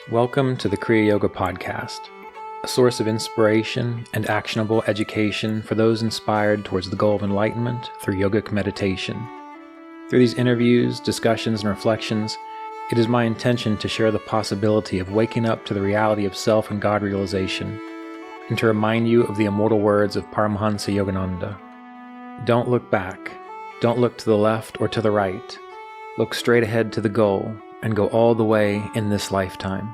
Welcome to the Kriya Yoga podcast, a source of inspiration and actionable education for those inspired towards the goal of enlightenment through yogic meditation. Through these interviews, discussions, and reflections, it is my intention to share the possibility of waking up to the reality of self and God realization, and to remind you of the immortal words of Paramahansa Yogananda. Don't look back. Don't look to the left or to the right. Look straight ahead to the goal and go all the way in this lifetime.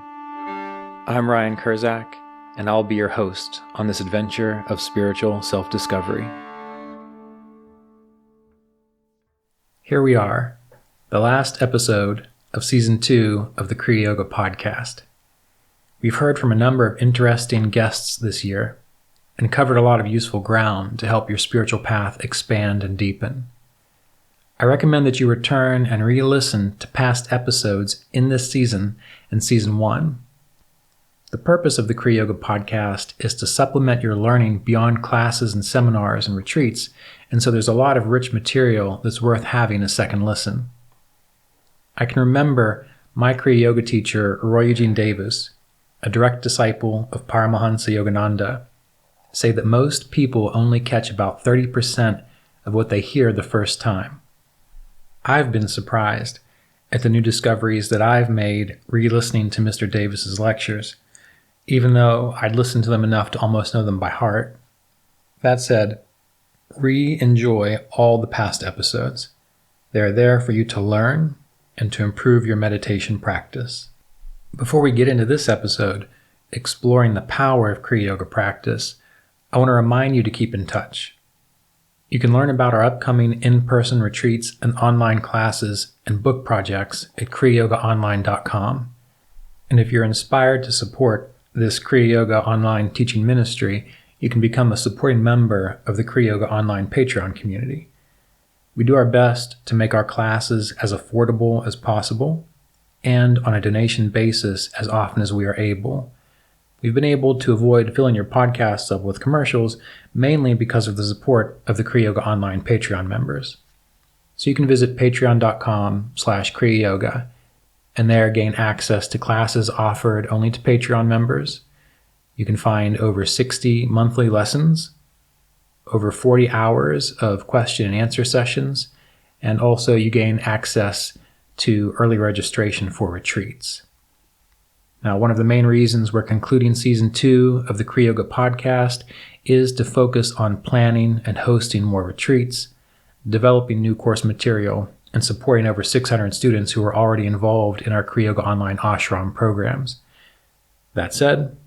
I'm Ryan Kurzak, and I'll be your host on this adventure of spiritual self-discovery. Here we are, the last episode of Season 2 of the Kriya Yoga podcast. We've heard from a number of interesting guests this year and covered a lot of useful ground to help your spiritual path expand and deepen. I recommend that you return and re-listen to past episodes in this season and Season 1. The purpose of the Kriya Yoga podcast is to supplement your learning beyond classes and seminars and retreats, and so there's a lot of rich material that's worth having a second listen. I can remember my Kriya Yoga teacher, Roy Eugene Davis, a direct disciple of Paramahansa Yogananda, say that most people only catch about 30% of what they hear the first time. I've been surprised at the new discoveries that I've made re-listening to Mr. Davis's lectures, even though I'd listened to them enough to almost know them by heart. That said, re-enjoy all the past episodes. They're there for you to learn and to improve your meditation practice. Before we get into this episode, exploring the power of Kriya Yoga practice, I want to remind you to keep in touch. You can learn about our upcoming in-person retreats and online classes and book projects at kriyayogaonline.com. And if you're inspired to support this Kriya Yoga Online teaching ministry, you can become a supporting member of the Kriya Yoga Online Patreon community. We do our best to make our classes as affordable as possible and on a donation basis as often as we are able. We've been able to avoid filling your podcasts up with commercials mainly because of the support of the Kriya Yoga Online Patreon members. So you can visit patreon.com/Kriya Yoga and there gain access to classes offered only to Patreon members. You can find over 60 monthly lessons, over 40 hours of question and answer sessions, and also you gain access to early registration for retreats. Now, one of the main reasons we're concluding Season 2 of the Kriya Yoga podcast is to focus on planning and hosting more retreats, developing new course material, and supporting over 600 students who are already involved in our Kriya Yoga Online ashram programs. That said,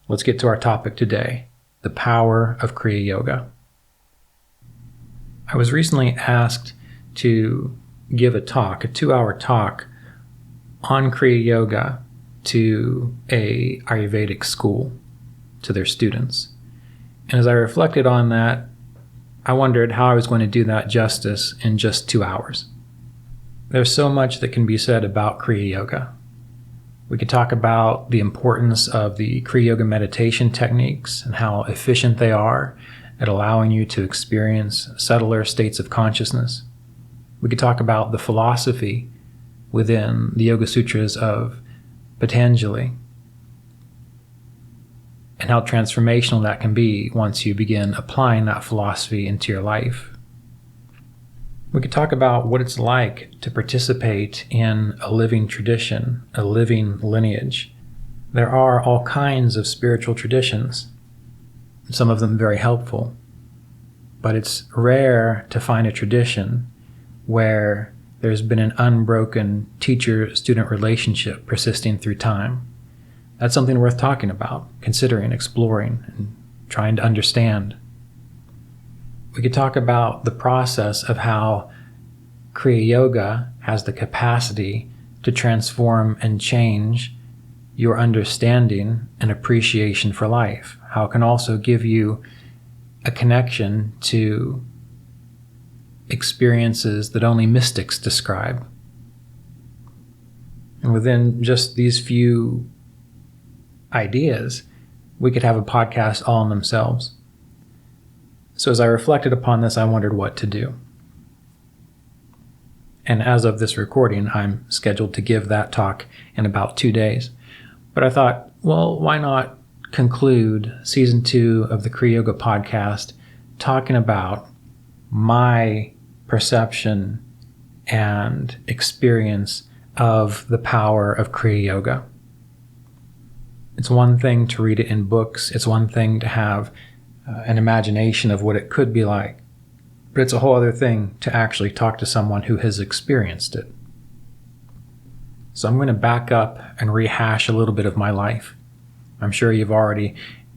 let's get to our topic today, the power of Kriya Yoga. I was recently asked to give a talk, a 2-hour talk on Kriya Yoga to a Ayurvedic school, to their students. And as I reflected on that, I wondered how I was going to do that justice in just 2 hours. There's so much that can be said about Kriya Yoga. We could talk about the importance of the Kriya Yoga meditation techniques and how efficient they are at allowing you to experience subtler states of consciousness. We could talk about the philosophy within the Yoga Sutras of Patanjali and how transformational that can be once you begin applying that philosophy into your life. We could talk about what it's like to participate in a living tradition, a living lineage. There are all kinds of spiritual traditions, some of them very helpful, but it's rare to find a tradition where there's been an unbroken teacher-student relationship persisting through time. That's something worth talking about, considering, exploring, and trying to understand. We could talk about the process of how Kriya Yoga has the capacity to transform and change your understanding and appreciation for life. How it can also give you a connection to experiences that only mystics describe. And within just these few ideas, we could have a podcast all in themselves. So as I reflected upon this, I wondered what to do. And as of this recording, I'm scheduled to give that talk in about 2 days. But I thought, well, why not conclude season 2 of the Kriya Yoga podcast talking about my perception and experience of the power of Kriya Yoga. It's one thing to read it in books. It's one thing to have an imagination of what it could be like. But it's a whole other thing to actually talk to someone who has experienced it. So I'm going to back up and rehash a little bit of my life. I'm sure you've already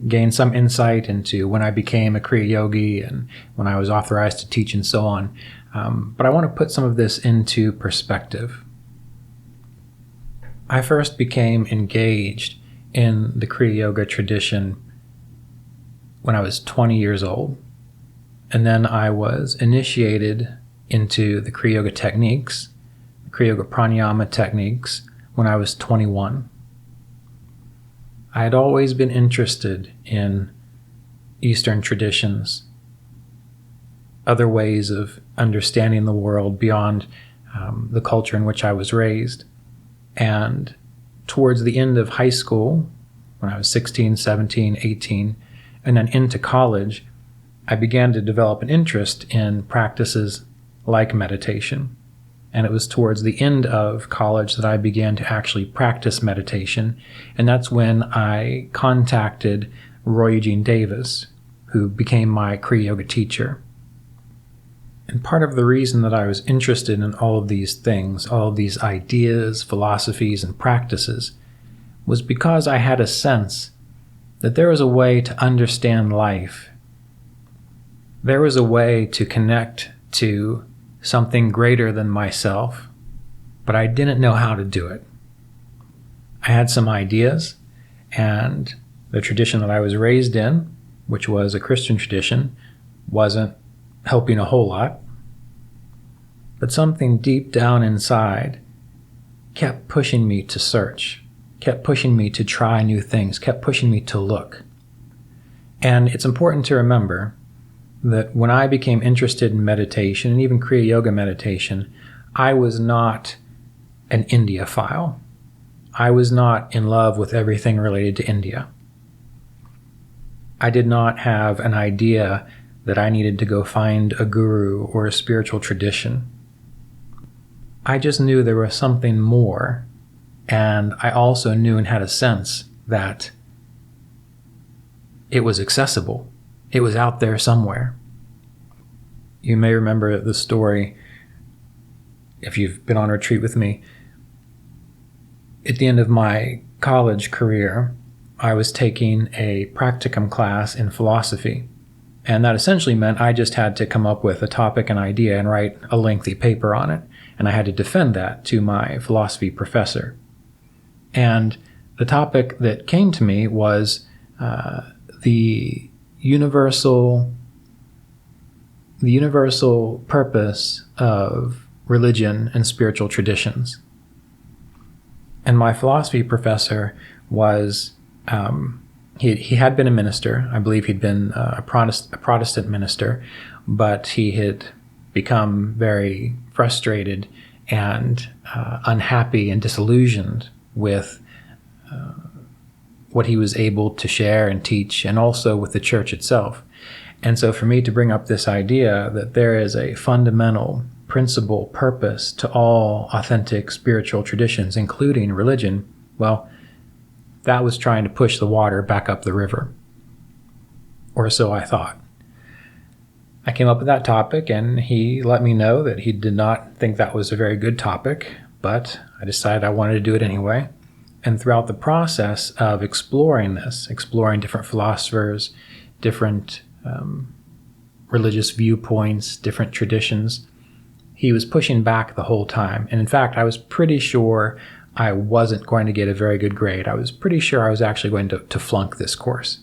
gained some insight into when I became a Kriya Yogi and when I was authorized to teach and so on. But I want to put some of this into perspective. I first became engaged in the Kriya Yoga tradition when I was 20 years old. And then I was initiated into the Kriya Yoga techniques, the Kriya Yoga pranayama techniques, when I was 21. I had always been interested in Eastern traditions, other ways of understanding the world beyond the culture in which I was raised. And towards the end of high school, when I was 16, 17, 18, and then into college, I began to develop an interest in practices like meditation. And it was towards the end of college that I began to actually practice meditation. And that's when I contacted Roy Eugene Davis, who became my Kriya Yoga teacher. And part of the reason that I was interested in all of these things, all of these ideas, philosophies, and practices, was because I had a sense that there was a way to understand life. There was a way to connect to something greater than myself, but I didn't know how to do it. I had some ideas, and the tradition that I was raised in, which was a Christian tradition, wasn't helping a whole lot. But something deep down inside kept pushing me to search, kept pushing me to try new things, kept pushing me to look. And it's important to remember that when I became interested in meditation, and even Kriya Yoga meditation, I was not an India-phile. I was not in love with everything related to India. I did not have an idea that I needed to go find a guru or a spiritual tradition. I just knew there was something more, and I also knew and had a sense that it was accessible. It was out there somewhere. You may remember the story, if you've been on retreat with me. At the end of my college career, I was taking a practicum class in philosophy. And that essentially meant I just had to come up with a topic and idea and write a lengthy paper on it. And I had to defend that to my philosophy professor. And the topic that came to me was the universal purpose of religion and spiritual traditions. And my philosophy professor was, he had been a minister. I believe he'd been a Protestant minister, but he had become very frustrated and unhappy and disillusioned with what he was able to share and teach, and also with the church itself. And so for me to bring up this idea that there is a fundamental principle, purpose to all authentic spiritual traditions, including religion, well, that was trying to push the water back up the river. Or so I thought. I came up with that topic, and he let me know that he did not think that was a very good topic, but I decided I wanted to do it anyway. And throughout the process of exploring this, exploring different philosophers, different religious viewpoints, different traditions, he was pushing back the whole time. And in fact, I was pretty sure I wasn't going to get a very good grade. I was pretty sure I was actually going to flunk this course.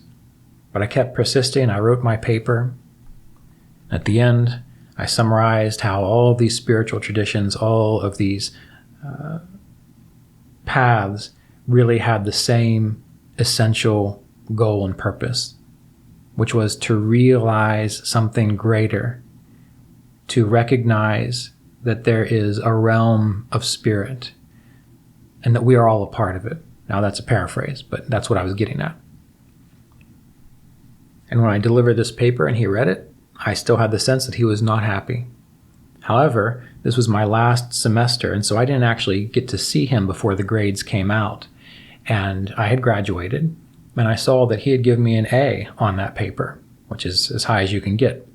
But I kept persisting. I wrote my paper. At the end, I summarized how all of these spiritual traditions, all of these paths really had the same essential goal and purpose, which was to realize something greater, to recognize that there is a realm of spirit and that we are all a part of it. Now that's a paraphrase, but that's what I was getting at. And when I delivered this paper and he read it, I still had the sense that he was not happy. However, this was my last semester, and so I didn't actually get to see him before the grades came out. And I had graduated, and I saw that he had given me an A on that paper, which is as high as you can get.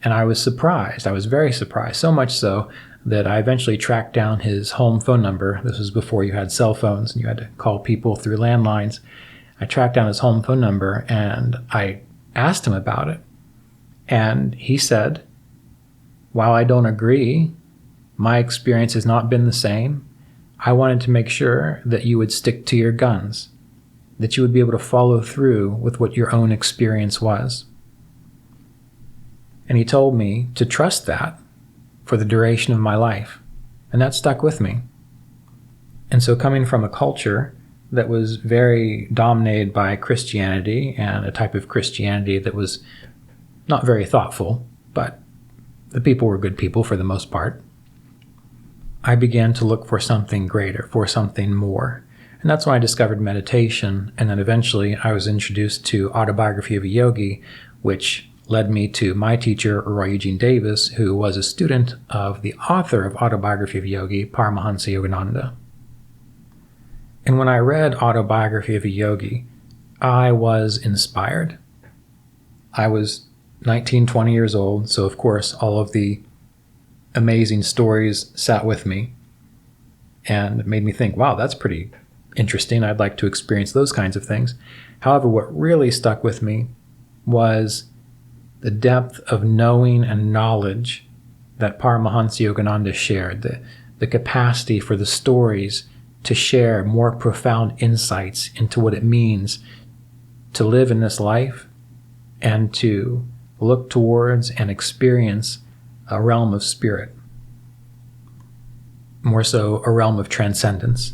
And I was surprised. I was very surprised, so much so that I eventually tracked down his home phone number. This was before you had cell phones and you had to call people through landlines. I tracked down his home phone number and I asked him about it. And he said, while I don't agree, my experience has not been the same. I wanted to make sure that you would stick to your guns, that you would be able to follow through with what your own experience was. And he told me to trust that for the duration of my life. And that stuck with me. And so coming from a culture that was very dominated by Christianity and a type of Christianity that was not very thoughtful, but the people were good people for the most part, I began to look for something greater, for something more. And that's when I discovered meditation. And then eventually I was introduced to Autobiography of a Yogi, which led me to my teacher, Roy Eugene Davis, who was a student of the author of Autobiography of a Yogi, Paramahansa Yogananda. And when I read Autobiography of a Yogi, I was inspired. I was 19, 20 years old, so of course all of the amazing stories sat with me and it made me think, wow, that's pretty interesting. I'd like to experience those kinds of things. However, what really stuck with me was the depth of knowing and knowledge that Paramahansa Yogananda shared, the capacity for the stories to share more profound insights into what it means to live in this life and to look towards and experience a realm of spirit, more so a realm of transcendence.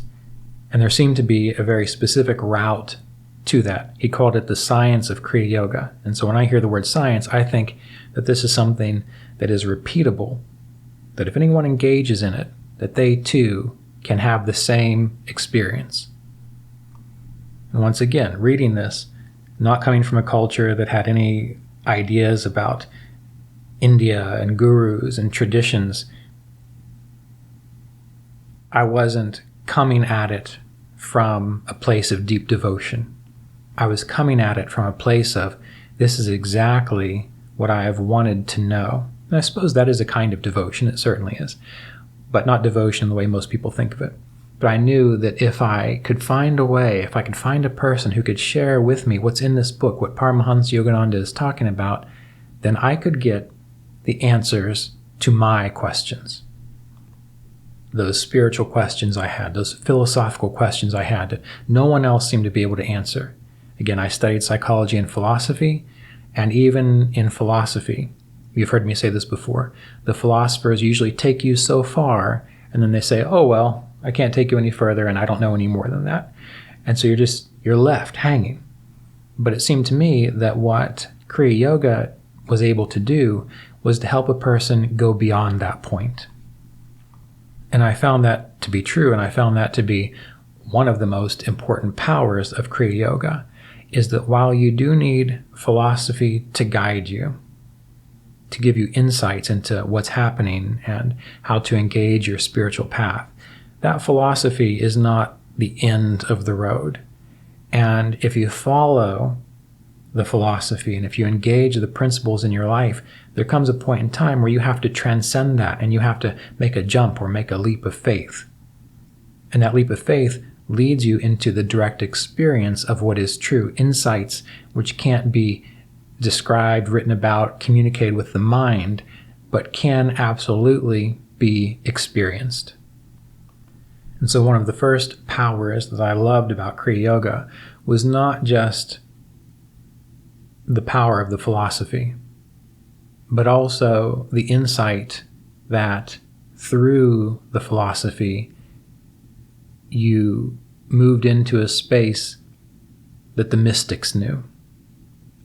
And there seemed to be a very specific route to that. He called it the science of Kriya Yoga. And so when I hear the word science, I think that this is something that is repeatable, that if anyone engages in it, that they too can have the same experience. And once again, reading this, not coming from a culture that had any ideas about India and gurus and traditions, I wasn't coming at it from a place of deep devotion. I was coming at it from a place of, this is exactly what I have wanted to know. And I suppose that is a kind of devotion, it certainly is, but not devotion in the way most people think of it. But I knew that if I could find a way, if I could find a person who could share with me what's in this book, what Paramahansa Yogananda is talking about, then I could get the answers to my questions. Those spiritual questions I had, those philosophical questions I had, that no one else seemed to be able to answer. Again, I studied psychology and philosophy, and even in philosophy, you've heard me say this before, the philosophers usually take you so far, and then they say, oh, well, I can't take you any further, and I don't know any more than that. And so you're left hanging. But it seemed to me that what Kriya Yoga was able to do was to help a person go beyond that point. And I found that to be true, and I found that to be one of the most important powers of Kriya Yoga, is that while you do need philosophy to guide you, to give you insights into what's happening and how to engage your spiritual path, that philosophy is not the end of the road. And if you follow the philosophy and if you engage the principles in your life, there comes a point in time where you have to transcend that and you have to make a jump or make a leap of faith. And that leap of faith leads you into the direct experience of what is true, insights which can't be described, written about, communicated with the mind, but can absolutely be experienced. And so one of the first powers that I loved about Kriya Yoga was not just the power of the philosophy, but also the insight that through the philosophy you moved into a space that the mystics knew.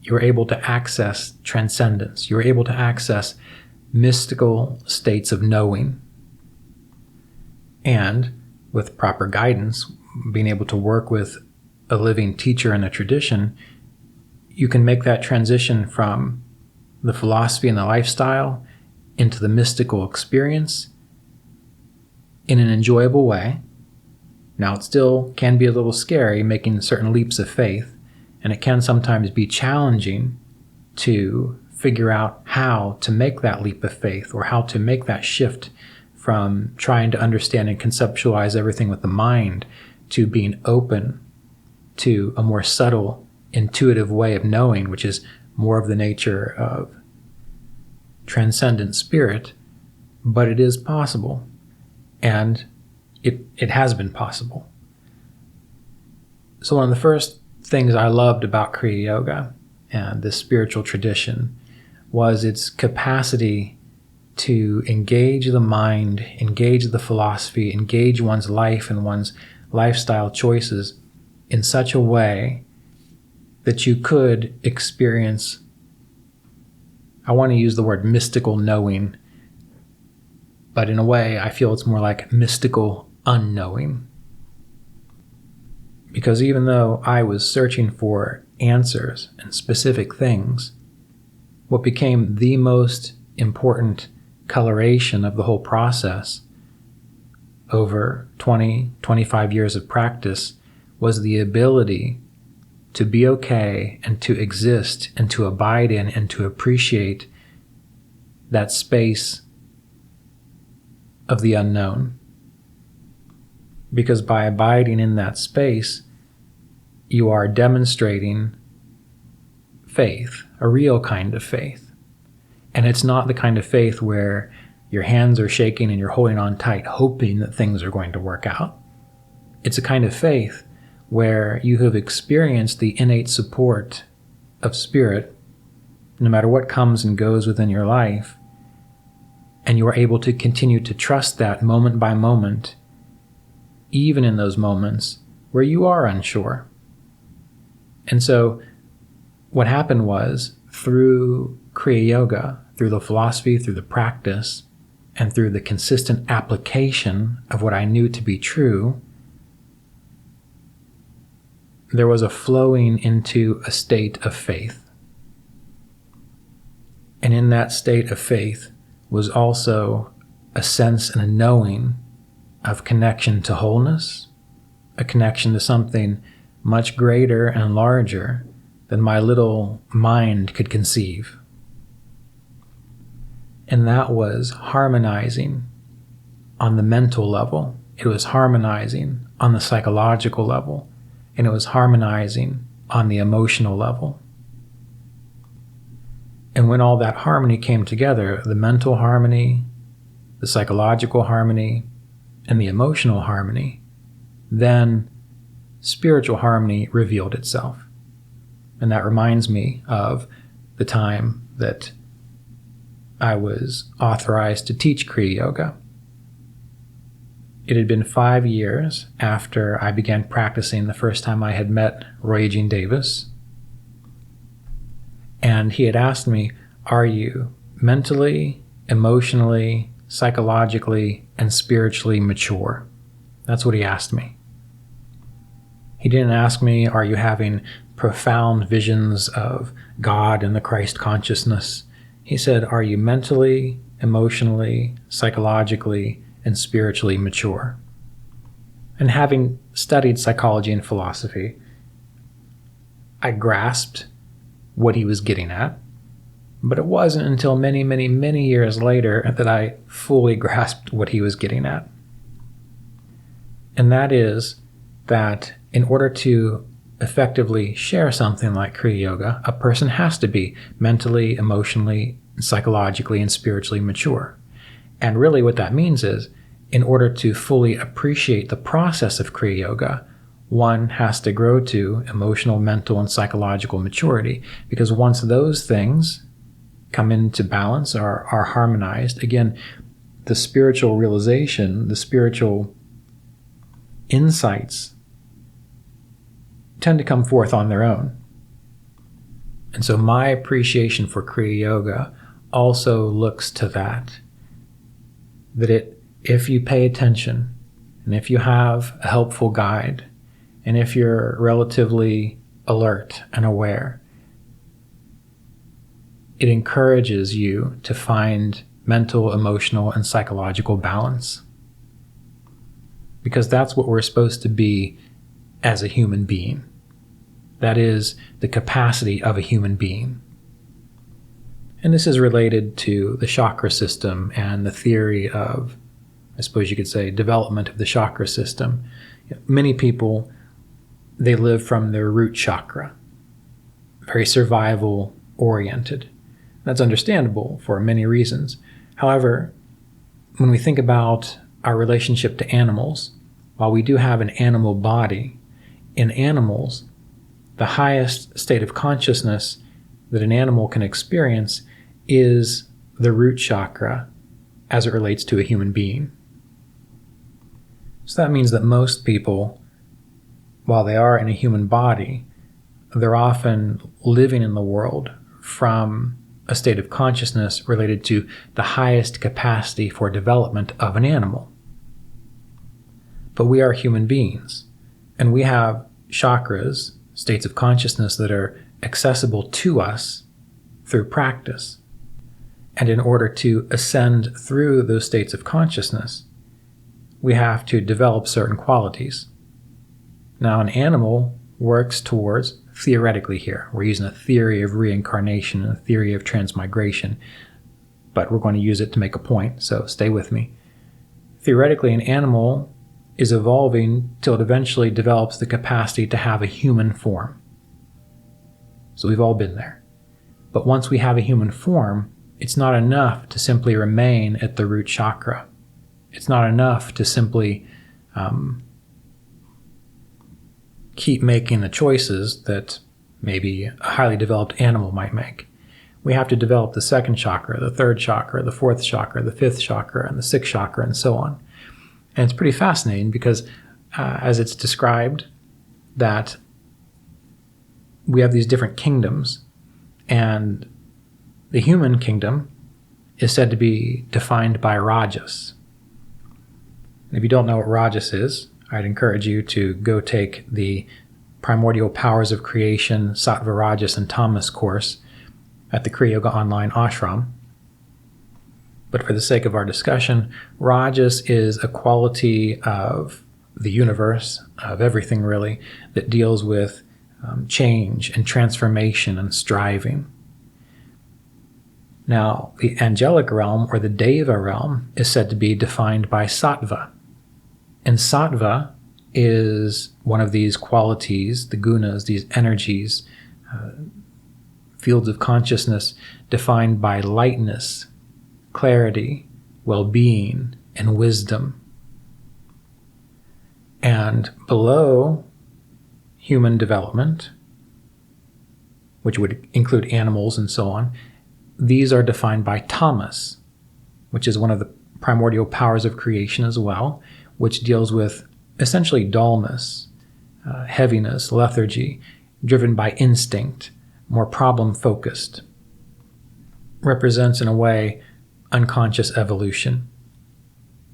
You were able to access transcendence. You were able to access mystical states of knowing. And with proper guidance, being able to work with a living teacher in a tradition, you can make that transition from the philosophy and the lifestyle into the mystical experience in an enjoyable way. Now, it still can be a little scary making certain leaps of faith, and it can sometimes be challenging to figure out how to make that leap of faith, or how to make that shift from trying to understand and conceptualize everything with the mind to being open to a more subtle, intuitive way of knowing, which is more of the nature of transcendent spirit. But it is possible, and it has been possible. So one of the first things I loved about Kriya Yoga and this spiritual tradition was its capacity to engage the mind, engage the philosophy, engage one's life and one's lifestyle choices in such a way that you could experience, I want to use the word mystical knowing, but in a way I feel it's more like mystical unknowing. Because even though I was searching for answers and specific things, what became the most important coloration of the whole process over 20, 25 years of practice was the ability to be okay and to exist and to abide in and to appreciate that space of the unknown. Because by abiding in that space, you are demonstrating faith, a real kind of faith. And it's not the kind of faith where your hands are shaking and you're holding on tight, hoping that things are going to work out. It's a kind of faith where you have experienced the innate support of spirit, no matter what comes and goes within your life, and you are able to continue to trust that moment by moment, even in those moments where you are unsure. And so what happened was, through Kriya Yoga, through the philosophy, through the practice, and through the consistent application of what I knew to be true, there was a flowing into a state of faith. And in that state of faith was also a sense and a knowing of connection to wholeness, a connection to something much greater and larger than my little mind could conceive. And that was harmonizing on the mental level. It was harmonizing on the psychological level. And it was harmonizing on the emotional level. And when all that harmony came together, the mental harmony, the psychological harmony, and the emotional harmony, then spiritual harmony revealed itself. And that reminds me of the time that I was authorized to teach Kriya Yoga. It had been 5 years after I began practicing the first time I had met Roy Eugene Davis. And he had asked me, are you mentally, emotionally, psychologically, and spiritually mature? That's what he asked me. He didn't ask me, are you having profound visions of God and the Christ consciousness? He said, are you mentally, emotionally, psychologically, and spiritually mature? And having studied psychology and philosophy, I grasped what he was getting at, but it wasn't until many, many, many years later that I fully grasped what he was getting at. And that is that in order to effectively share something like Kriya Yoga, a person has to be mentally, emotionally, psychologically, and spiritually mature. And really what that means is, in order to fully appreciate the process of Kriya Yoga, one has to grow to emotional, mental, and psychological maturity. Because once those things come into balance, are harmonized, again, the spiritual realization, the spiritual insights tend to come forth on their own. And so my appreciation for Kriya Yoga also looks to that if you pay attention and if you have a helpful guide, and if you're relatively alert and aware, it encourages you to find mental, emotional, and psychological balance. Because that's what we're supposed to be as a human being. That is the capacity of a human being. And this is related to the chakra system and the theory of, I suppose you could say, development of the chakra system. Many people, they live from their root chakra, very survival oriented. That's understandable for many reasons. However, when we think about our relationship to animals, while we do have an animal body, in animals, the highest state of consciousness that an animal can experience is the root chakra as it relates to a human being. So that means that most people, while they are in a human body, they're often living in the world from a state of consciousness related to the highest capacity for development of an animal. But we are human beings, and we have chakras, states of consciousness that are accessible to us through practice. And in order to ascend through those states of consciousness, we have to develop certain qualities. Now, an animal works towards, theoretically here, we're using a theory of reincarnation and a theory of transmigration, but we're going to use it to make a point, so stay with me. Theoretically, an animal is evolving till it eventually develops the capacity to have a human form. So we've all been there. But once we have a human form, it's not enough to simply remain at the root chakra. It's not enough to simply keep making the choices that maybe a highly developed animal might make. We have to develop the second chakra, the third chakra, the fourth chakra, the fifth chakra, and the sixth chakra, and so on. And it's pretty fascinating because as it's described that we have these different kingdoms, and the human kingdom is said to be defined by rajas. And if you don't know what rajas is, I'd encourage you to go take the Primordial Powers of Creation, Sattva, Rajas, and Tamas course at the Kriya Yoga Online Ashram. But for the sake of our discussion, rajas is a quality of the universe, of everything really, that deals with change and transformation and striving. Now, the angelic realm, or the Deva realm, is said to be defined by sattva. And sattva is one of these qualities, the gunas, these energies, fields of consciousness defined by lightness, clarity, well-being, and wisdom. And below human development, which would include animals and so on, these are defined by tamas, which is one of the primordial powers of creation as well, which deals with essentially dullness, heaviness, lethargy, driven by instinct, more problem-focused. Represents, in a way, unconscious evolution.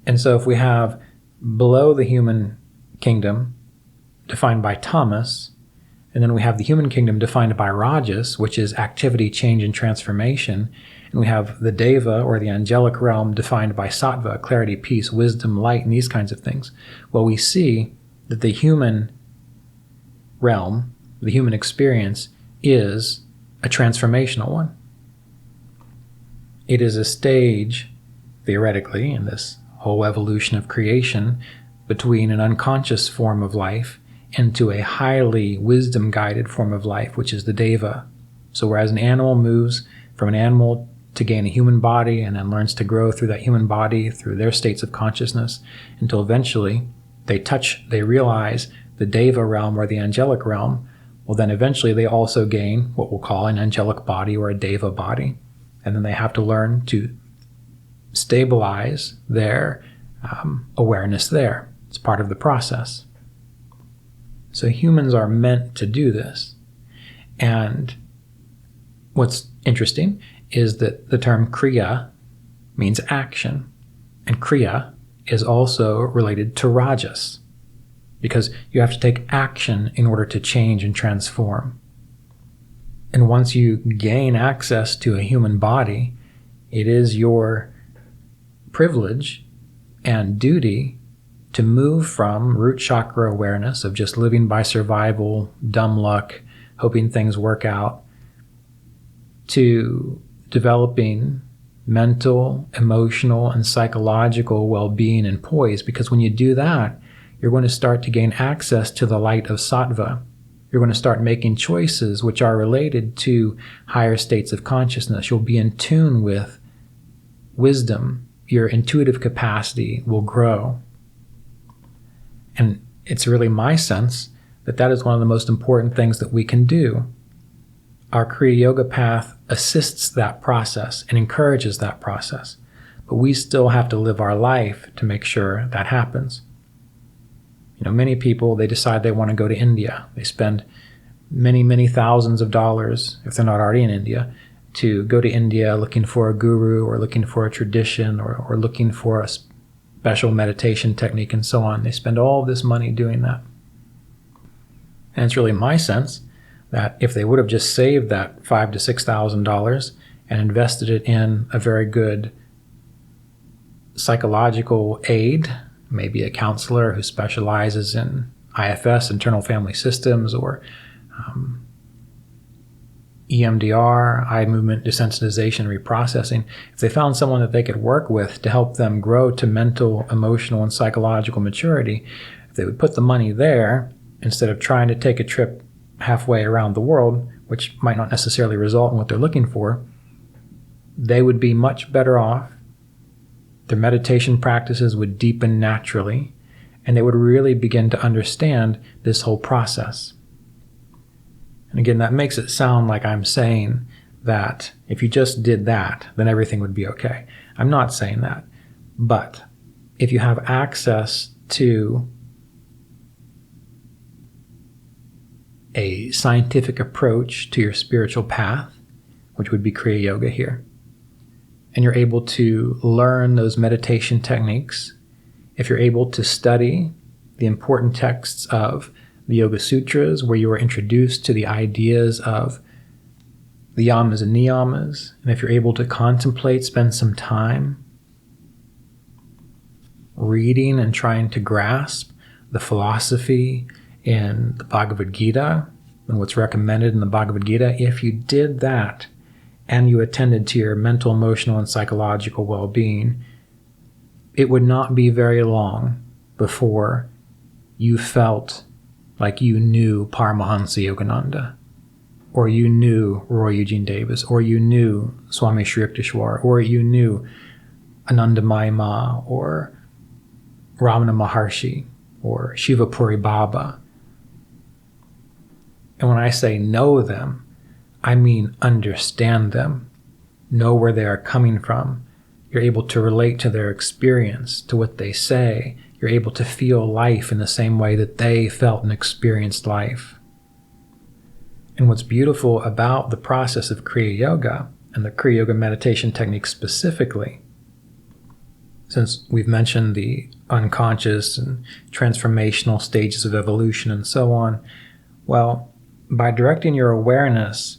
And so if we have below the human kingdom defined by tamas, and then we have the human kingdom defined by rajas, which is activity, change, and transformation, and we have the deva, or the angelic realm, defined by sattva, clarity, peace, wisdom, light, and these kinds of things. Well, we see that the human realm, the human experience, is a transformational one. It is a stage, theoretically, in this whole evolution of creation, between an unconscious form of life into a highly wisdom-guided form of life, which is the deva. So whereas an animal moves from an animal to gain a human body and then learns to grow through that human body, through their states of consciousness, until eventually they realize the deva realm or the angelic realm, well then eventually they also gain what we'll call an angelic body or a deva body. And then they have to learn to stabilize their awareness there. It's part of the process. So humans are meant to do this. And what's interesting is that the term Kriya means action. And Kriya is also related to rajas, because you have to take action in order to change and transform. And once you gain access to a human body, it is your privilege and duty to move from root chakra awareness of just living by survival, dumb luck, hoping things work out, to developing mental, emotional, and psychological well-being and poise. Because when you do that, you're going to start to gain access to the light of sattva. You're going to start making choices which are related to higher states of consciousness. You'll be in tune with wisdom. Your intuitive capacity will grow. And it's really my sense that that is one of the most important things that we can do. Our Kriya Yoga path assists that process and encourages that process. But we still have to live our life to make sure that happens. Many people, they decide they want to go to India. They spend many, many thousands of dollars, if they're not already in India, to go to India looking for a guru or looking for a tradition or looking for a special meditation technique and so on. They spend all this money doing that. And it's really my sense that if they would have just saved that $5,000 to $6,000 and invested it in a very good psychological aid, maybe a counselor who specializes in IFS, internal family systems, or EMDR, eye movement desensitization, reprocessing, if they found someone that they could work with to help them grow to mental, emotional, and psychological maturity, if they would put the money there instead of trying to take a trip halfway around the world, which might not necessarily result in what they're looking for, they would be much better off. Their meditation practices would deepen naturally, and they would really begin to understand this whole process. And again, that makes it sound like I'm saying that if you just did that, then everything would be okay. I'm not saying that. But if you have access to a scientific approach to your spiritual path, which would be Kriya Yoga here, and you're able to learn those meditation techniques, if you're able to study the important texts of the Yoga Sutras, where you are introduced to the ideas of the yamas and niyamas, and if you're able to contemplate, spend some time reading and trying to grasp the philosophy in the Bhagavad Gita and what's recommended in the Bhagavad Gita, if you did that and you attended to your mental, emotional, and psychological well-being, it would not be very long before you felt like you knew Paramahansa Yogananda, or you knew Roy Eugene Davis, or you knew Swami Sri Yukteswar, or you knew Anandamayi Ma, or Ramana Maharshi, or Shiva Puri Baba. And when I say know them, I mean understand them, know where they are coming from. You're able to relate to their experience, to what they say. You're able to feel life in the same way that they felt and experienced life. And what's beautiful about the process of Kriya Yoga, and the Kriya Yoga meditation technique specifically, since we've mentioned the unconscious and transformational stages of evolution and so on, well, by directing your awareness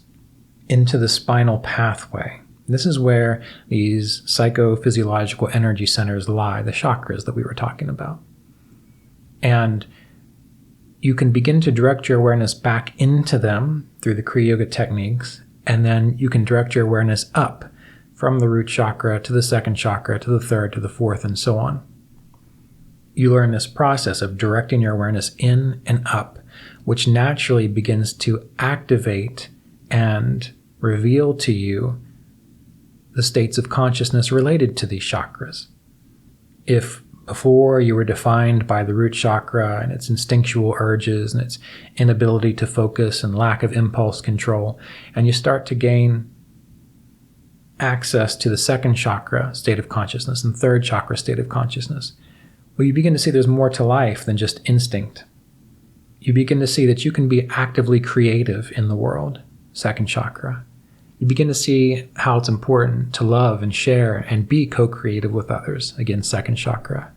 into the spinal pathway, this is where these psychophysiological energy centers lie, the chakras that we were talking about. And you can begin to direct your awareness back into them through the Kriya Yoga techniques, and then you can direct your awareness up from the root chakra to the second chakra to the third to the fourth and so on. You learn this process of directing your awareness in and up, which naturally begins to activate and reveal to you the states of consciousness related to these chakras. If before you were defined by the root chakra and its instinctual urges and its inability to focus and lack of impulse control, and you start to gain access to the second chakra state of consciousness and third chakra state of consciousness, well, you begin to see there's more to life than just instinct. You begin to see that you can be actively creative in the world, second chakra. You begin to see how it's important to love and share and be co-creative with others, again, second chakra.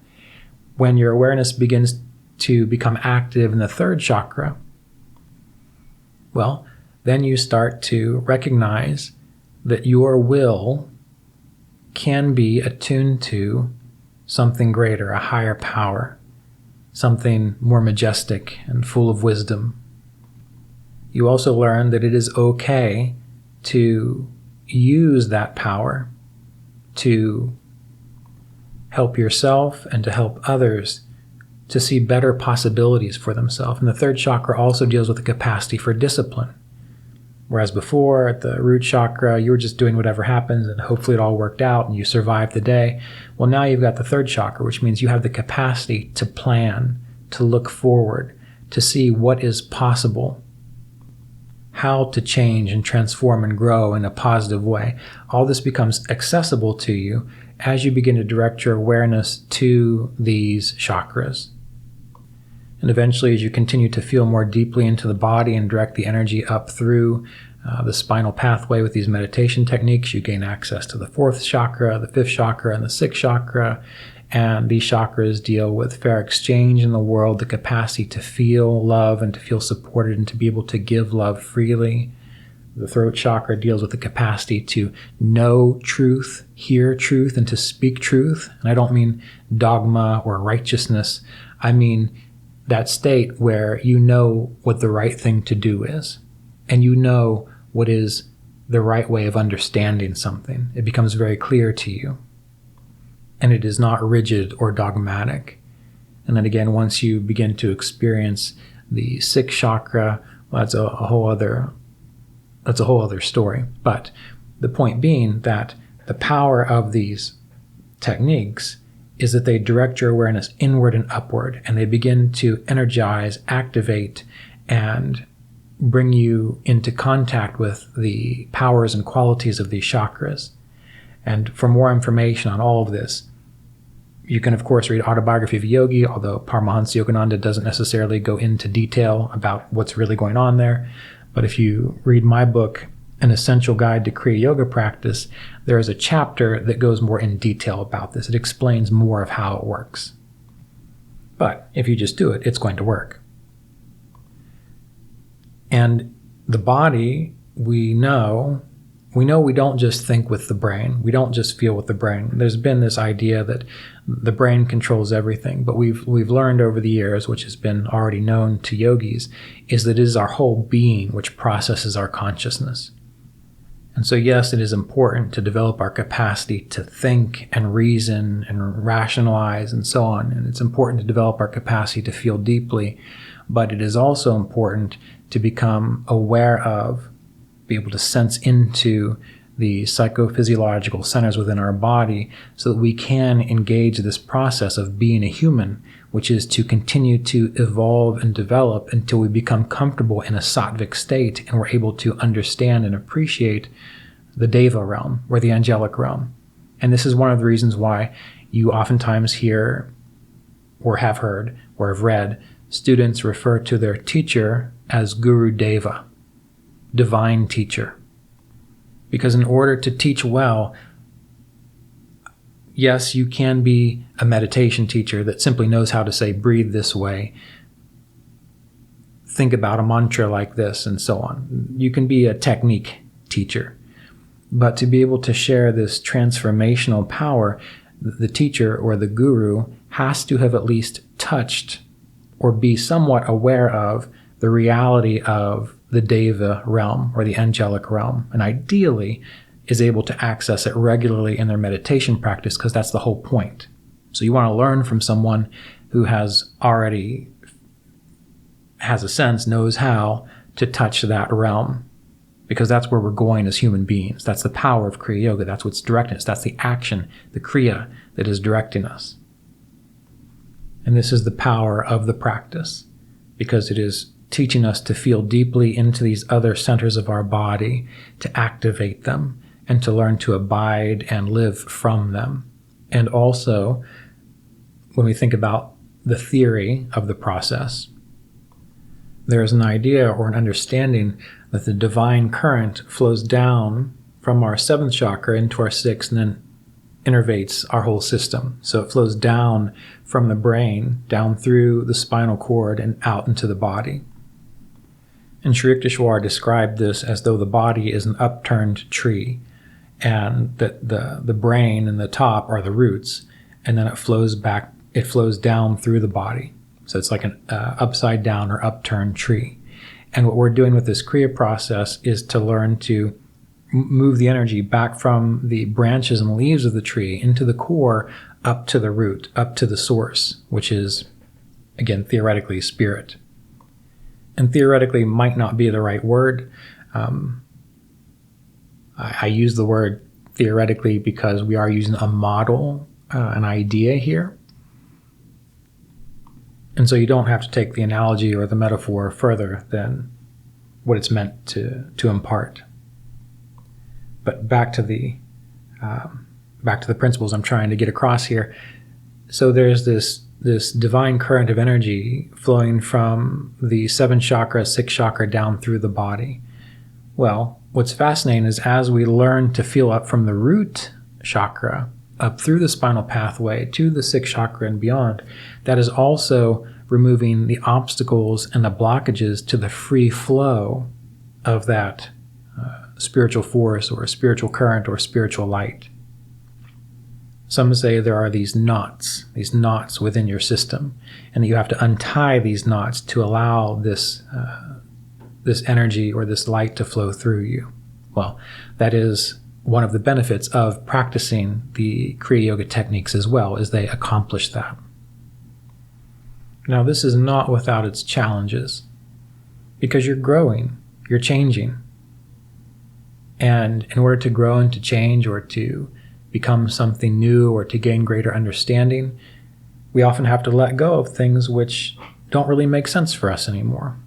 when your awareness begins to become active in the third chakra, well, then you start to recognize that your will can be attuned to something greater, a higher power, something more majestic and full of wisdom. You also learn that it is okay to use that power to help yourself and to help others to see better possibilities for themselves. And the third chakra also deals with the capacity for discipline. Whereas before, at the root chakra, you were just doing whatever happens and hopefully it all worked out and you survived the day. Well, now you've got the third chakra, which means you have the capacity to plan, to look forward, to see what is possible, how to change and transform and grow in a positive way. All this becomes accessible to you as you begin to direct your awareness to these chakras. And eventually, as you continue to feel more deeply into the body and direct the energy up through the spinal pathway with these meditation techniques, you gain access to the fourth chakra, the fifth chakra, and the sixth chakra. And these chakras deal with fair exchange in the world, the capacity to feel love and to feel supported and to be able to give love freely. The throat chakra deals with the capacity to know truth, hear truth, and to speak truth. And I don't mean dogma or righteousness. I mean that state where you know what the right thing to do is, and you know what is the right way of understanding something. It becomes very clear to you, and it is not rigid or dogmatic. And then again, once you begin to experience the sixth chakra, well, that's a whole other story. But the point being that the power of these techniques is that they direct your awareness inward and upward, and they begin to energize, activate, and bring you into contact with the powers and qualities of these chakras. And for more information on all of this, you can, of course, read Autobiography of Yogi, although Paramahansa Yogananda doesn't necessarily go into detail about what's really going on there. But if you read my book, An Essential Guide to Kriya Yoga Practice, there is a chapter that goes more in detail about this. It explains more of how it works. But if you just do it, it's going to work. And the body, we know we don't just think with the brain. We don't just feel with the brain. There's been this idea that the brain controls everything, but we've learned over the years, which has been already known to yogis, is that it is our whole being which processes our consciousness. And so yes, it is important to develop our capacity to think and reason and rationalize and so on. And it's important to develop our capacity to feel deeply, but it is also important to become aware of, be able to sense into the psychophysiological centers within our body so that we can engage this process of being a human, which is to continue to evolve and develop until we become comfortable in a sattvic state and we're able to understand and appreciate the deva realm, or the angelic realm. And this is one of the reasons why you oftentimes hear or have heard or have read students refer to their teacher as Guru Deva, divine teacher. Because in order to teach well, yes, you can be a meditation teacher that simply knows how to say, breathe this way, think about a mantra like this, and so on. You can be a technique teacher. But to be able to share this transformational power, the teacher or the guru has to have at least touched or be somewhat aware of the reality of the Deva realm or the angelic realm, and ideally is able to access it regularly in their meditation practice, because that's the whole point. So you want to learn from someone who has a sense, knows how to touch that realm, because that's where we're going as human beings. That's the power of Kriya Yoga. That's what's directing us. That's the action, the Kriya that is directing us. And this is the power of the practice, because it is teaching us to feel deeply into these other centers of our body, to activate them, and to learn to abide and live from them. And also, when we think about the theory of the process, there is an idea or an understanding that the divine current flows down from our seventh chakra into our sixth and then innervates our whole system. So it flows down from the brain, down through the spinal cord, and out into the body. And Sri Yukteswar described this as though the body is an upturned tree, and that the brain and the top are the roots, and then it flows down through the body. So it's like an upside down or upturned tree. And what we're doing with this Kriya process is to learn to move the energy back from the branches and leaves of the tree into the core, up to the root, up to the source, which is, again, theoretically spirit. And theoretically might not be the right word. I use the word theoretically because we are using a model, an idea here. And so you don't have to take the analogy or the metaphor further than what it's meant to impart. But back to the principles I'm trying to get across here. So there's this divine current of energy flowing from the 7th chakra, 6th chakra down through the body. Well, what's fascinating is as we learn to feel up from the root chakra, up through the spinal pathway to the 6th chakra and beyond, that is also removing the obstacles and the blockages to the free flow of that spiritual force or spiritual current or spiritual light. Some say there are these knots within your system, and that you have to untie these knots to allow this energy or this light to flow through you. Well, that is one of the benefits of practicing the Kriya Yoga techniques as well, is they accomplish that. Now, this is not without its challenges, because you're growing, you're changing. And in order to grow and to change or to become something new or to gain greater understanding, we often have to let go of things which don't really make sense for us anymore.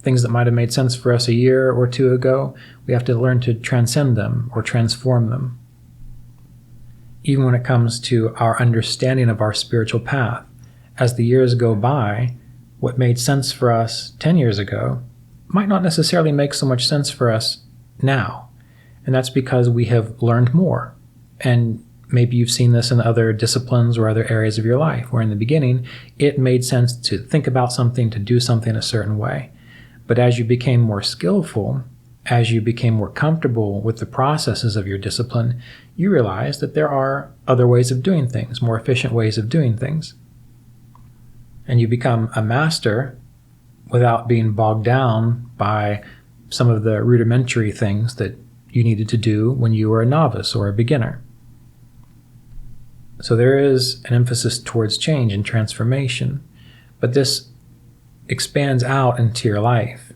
Things that might have made sense for us a year or two ago, we have to learn to transcend them or transform them. Even when it comes to our understanding of our spiritual path, as the years go by, what made sense for us 10 years ago might not necessarily make so much sense for us now. And that's because we have learned more. And maybe you've seen this in other disciplines or other areas of your life, where in the beginning, it made sense to think about something, to do something a certain way. But as you became more skillful, as you became more comfortable with the processes of your discipline, you realized that there are other ways of doing things, more efficient ways of doing things. And you become a master without being bogged down by some of the rudimentary things that you needed to do when you were a novice or a beginner. So there is an emphasis towards change and transformation, but this expands out into your life.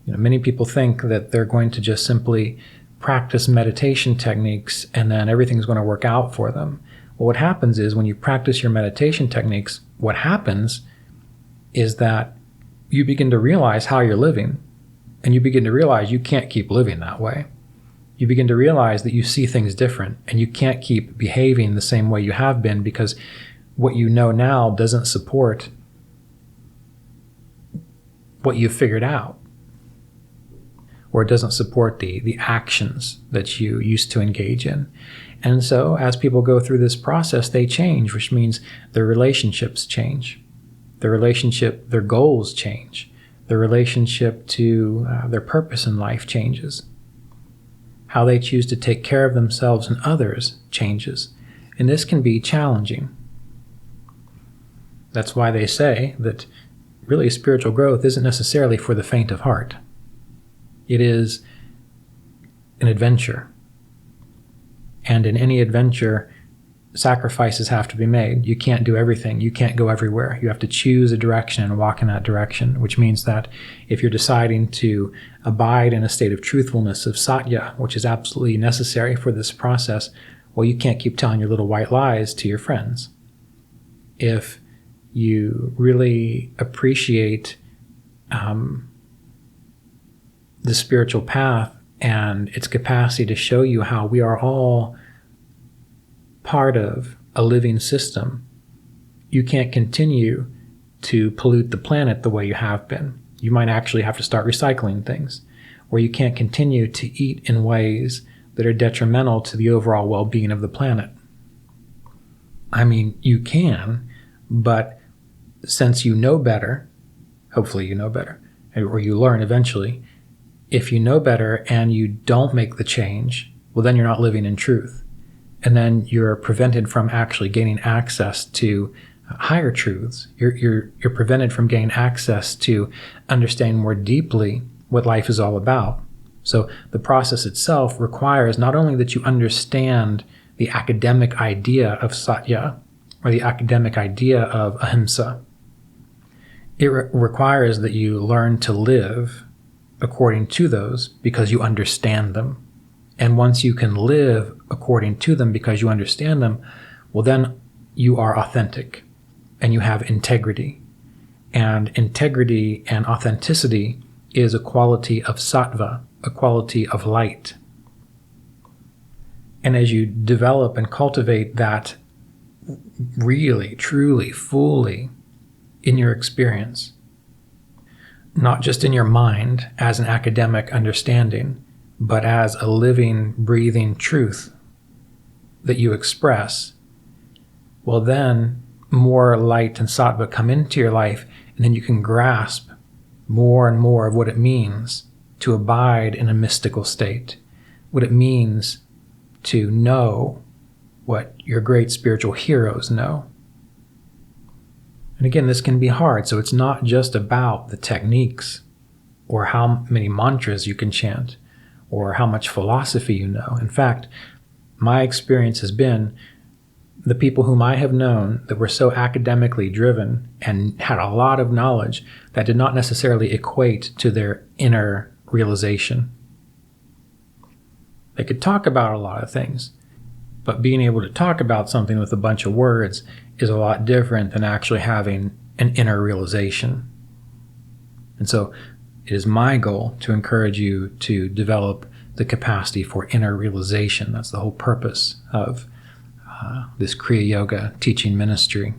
Many people think that they're going to just simply practice meditation techniques and then everything's going to work out for them. Well, what happens is when you practice your meditation techniques, what happens is that you begin to realize how you're living, and you begin to realize you can't keep living that way. You begin to realize that you see things different, and you can't keep behaving the same way you have been because what you know now doesn't support what you've figured out, or it doesn't support the actions that you used to engage in. And so as people go through this process, they change, which means their relationships change. Their goals change. Their relationship to their purpose in life changes. How they choose to take care of themselves and others changes. And this can be challenging. That's why they say that really spiritual growth isn't necessarily for the faint of heart. It is an adventure. And in any adventure, sacrifices have to be made. You can't do everything. You can't go everywhere. You have to choose a direction and walk in that direction, which means that if you're deciding to abide in a state of truthfulness, of satya, which is absolutely necessary for this process, well, you can't keep telling your little white lies to your friends. If you really appreciate the spiritual path and its capacity to show you how we are all part of a living system, you can't continue to pollute the planet the way you have been. You might actually have to start recycling things, or you can't continue to eat in ways that are detrimental to the overall well-being of the planet. I mean, you can, but since you know better, hopefully you know better, or you learn eventually, if you know better and you don't make the change, well, then you're not living in truth. And then you're prevented from actually gaining access to higher truths. You're prevented from gaining access to understanding more deeply what life is all about. So the process itself requires not only that you understand the academic idea of satya, or the academic idea of ahimsa, it requires that you learn to live according to those because you understand them. And once you can live according to them because you understand them, well, then you are authentic and you have integrity. And integrity and authenticity is a quality of sattva, a quality of light. And as you develop and cultivate that really, truly, fully in your experience, not just in your mind as an academic understanding, but as a living, breathing truth that you express, well, then more light and sattva come into your life, and then you can grasp more and more of what it means to abide in a mystical state, what it means to know what your great spiritual heroes know. And again, this can be hard, so it's not just about the techniques or how many mantras you can chant or how much philosophy you know. In fact, my experience has been the people whom I have known that were so academically driven and had a lot of knowledge that did not necessarily equate to their inner realization. They could talk about a lot of things, but being able to talk about something with a bunch of words is a lot different than actually having an inner realization. And so it is my goal to encourage you to develop the capacity for inner realization. That's the whole purpose of this Kriya Yoga teaching ministry.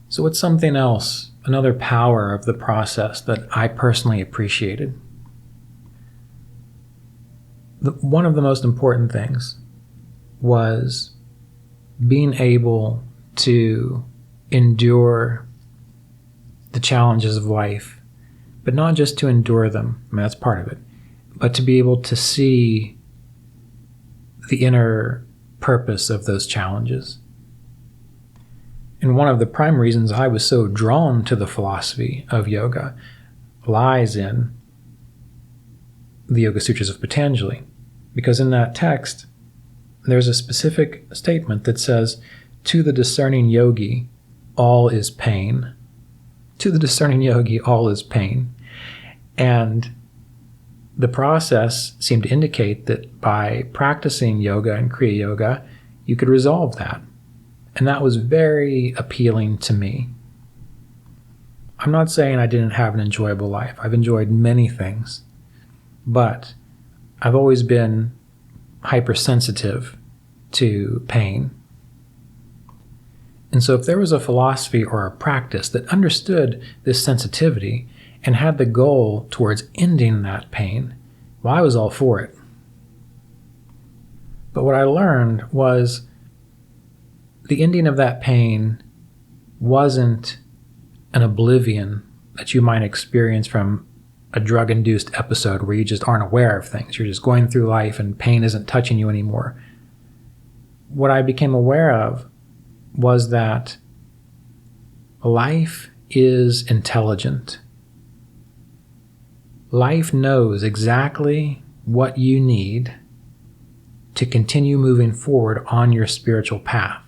So what's something else, another power of the process that I personally appreciated? One of the most important things was being able to endure the challenges of life, but not just to endure them, I mean, that's part of it, but to be able to see the inner purpose of those challenges. And one of the prime reasons I was so drawn to the philosophy of yoga lies in the Yoga Sutras of Patanjali, because in that text, there's a specific statement that says, to the discerning yogi, all is pain. To the discerning yogi, all is pain. And the process seemed to indicate that by practicing yoga and Kriya Yoga, you could resolve that. And that was very appealing to me. I'm not saying I didn't have an enjoyable life. I've enjoyed many things. But I've always been hypersensitive to pain. And so if there was a philosophy or a practice that understood this sensitivity and had the goal towards ending that pain, well, I was all for it. But what I learned was the ending of that pain wasn't an oblivion that you might experience from a drug-induced episode where you just aren't aware of things. You're just going through life and pain isn't touching you anymore. What I became aware of was that life is intelligent. Life knows exactly what you need to continue moving forward on your spiritual path.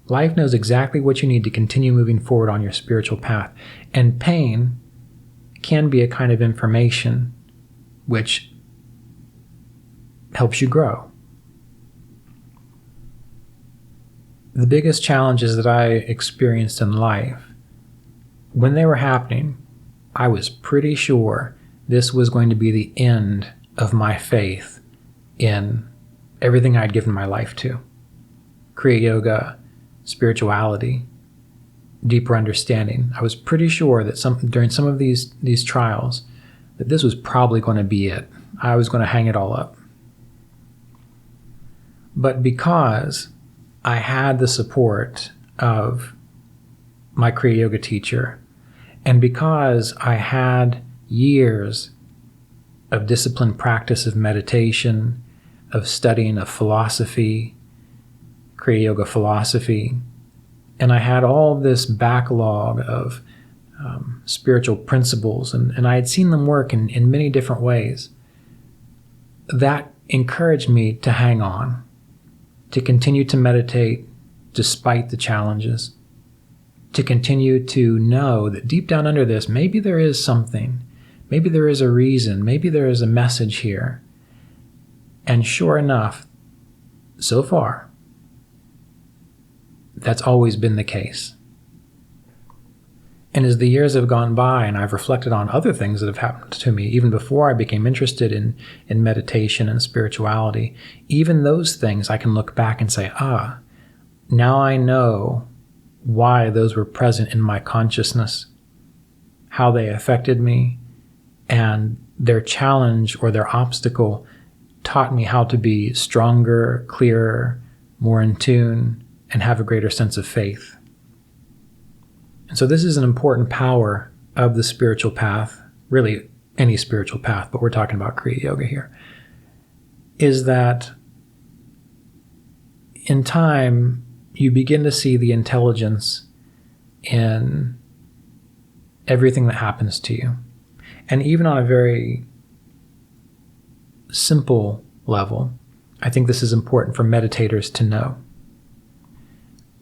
Life knows exactly what you need to continue moving forward on your spiritual path. And pain can be a kind of information which helps you grow. The biggest challenges that I experienced in life, when they were happening, I was pretty sure this was going to be the end of my faith in everything I'd given my life to. Kriya Yoga, spirituality, deeper understanding. I was pretty sure that during some of these trials, that this was probably going to be it. I was going to hang it all up. But because I had the support of my Kriya Yoga teacher, and because I had years of disciplined practice of meditation, of studying of philosophy, Kriya Yoga philosophy, and I had all this backlog of spiritual principles, and I had seen them work in many different ways, that encouraged me to hang on, to continue to meditate despite the challenges, to continue to know that deep down under this, maybe there is something, maybe there is a reason, maybe there is a message here. And sure enough, so far, that's always been the case. And as the years have gone by and I've reflected on other things that have happened to me, even before I became interested in meditation and spirituality, even those things I can look back and say, now I know why those were present in my consciousness, how they affected me, and their challenge or their obstacle taught me how to be stronger, clearer, more in tune, and have a greater sense of faith. And so this is an important power of the spiritual path, really any spiritual path, but we're talking about Kriya Yoga here, is that in time you begin to see the intelligence in everything that happens to you. And even on a very simple level, I think this is important for meditators to know.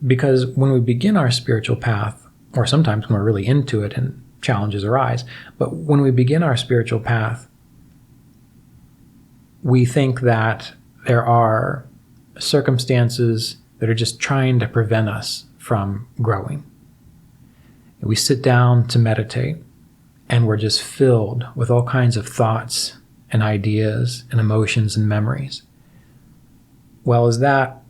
Because when we begin our spiritual path, or sometimes when we're really into it and challenges arise, but when we begin our spiritual path, we think that there are circumstances that are just trying to prevent us from growing. We sit down to meditate, and we're just filled with all kinds of thoughts and ideas and emotions and memories. Well, is that